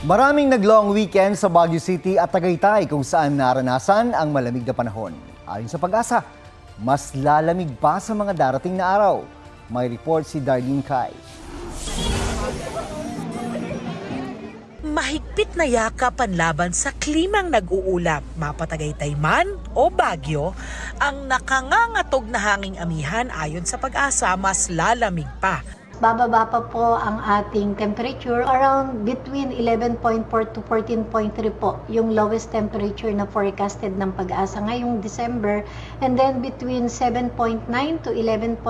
Maraming nag-long weekend sa Baguio City at Tagaytay kung saan naranasan ang malamig na panahon. Ayon sa Pag-asa, mas lalamig pa sa mga darating na araw. May report si Darlene Kai. Mahigpit na yakapan laban sa klimang nag-uulap, mapatagaytay man o Baguio, ang nakangangatog na hanging amihan ayon sa Pag-asa mas lalamig pa. Bababa pa po ang ating temperature around between 11.4 to 14.3 po yung lowest temperature na forecasted ng Pag-asa ngayong December, and then between 7.9 to 11.8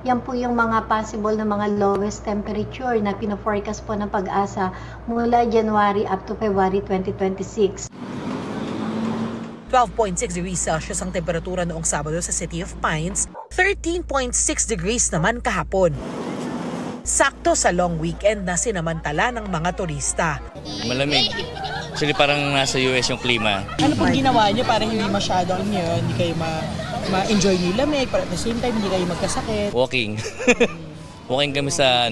yan po yung mga possible na mga lowest temperature na pino-forecast po ng Pag-asa mula January up to February 2026. 12.6 degrees Celsius ang temperatura noong Sabado sa City of Pines, 13.6 degrees naman kahapon. Sakto sa long weekend na sinamantala ng mga turista. Malamig. Actually parang nasa US yung klima. Ano pong ginawa niyo para hindi masyadong hindi kayo ma-enjoy yung lamig, pero at the same time hindi kayo magkasakit? Walking. Walking kami sa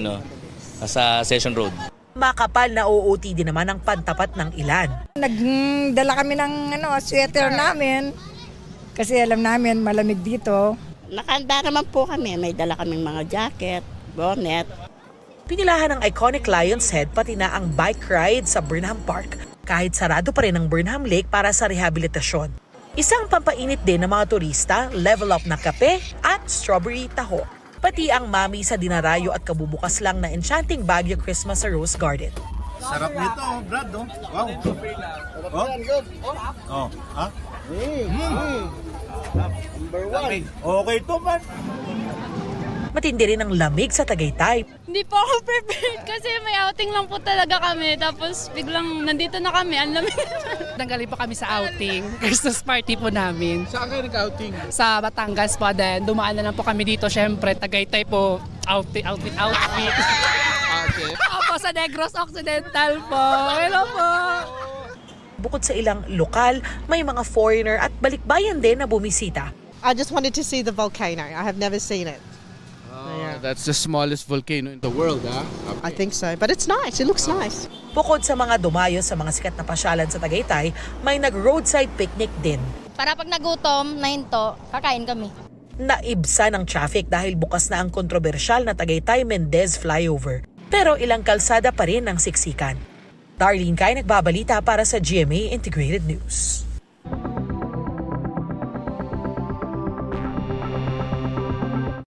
Session Road. Makapal na OOTD naman ang pantapat ng ilan. Nagdala kami ng sweater namin kasi alam namin malamig dito. Nakahanda naman po kami. May dala kaming mga jacket, bonnet. Pinilahan ng iconic Lion's Head pati na ang bike ride sa Burnham Park kahit sarado pa rin ang Burnham Lake para sa rehabilitasyon. Isang pampainit din ng mga turista, level up na kape at strawberry taho. Pati ang mami sa dinarayo at kabubukas lang na enchanting Baguio Christmas sa Rose Garden. Sarap nito, Brad, no? Wow. Oh, ha? Number 1. Okay to, man. Matindi rin ang lamig sa Tagaytay. Hindi po ako prepared kasi may outing lang po talaga kami. Tapos biglang nandito na kami, ang lamig. Nanggaling po kami sa outing, Christmas party po namin. Saan kayo nag-outing? Sa Batangas po din. Dumaan na lang po kami dito, syempre. Tagaytay po, outfit. Okay. Opo, sa Negros Occidental po. Hello po. Bukod sa ilang lokal, may mga foreigner at balikbayan din na bumisita. I just wanted to see the volcano. I have never seen it. That's the smallest volcano in the world, huh? I think so, but it's nice. It looks nice. Bukod sa mga dumayo sa mga sikat na pasyalan sa Tagaytay, may nag-roadside picnic din. Para pag nagutom, nahinto, kakain kami. Naibsa ng traffic dahil bukas na ang kontrobersyal na Tagaytay-Mendez flyover. Pero ilang kalsada pa rin ang siksikan. Darlene Kai, nagbabalita para sa GMA Integrated News.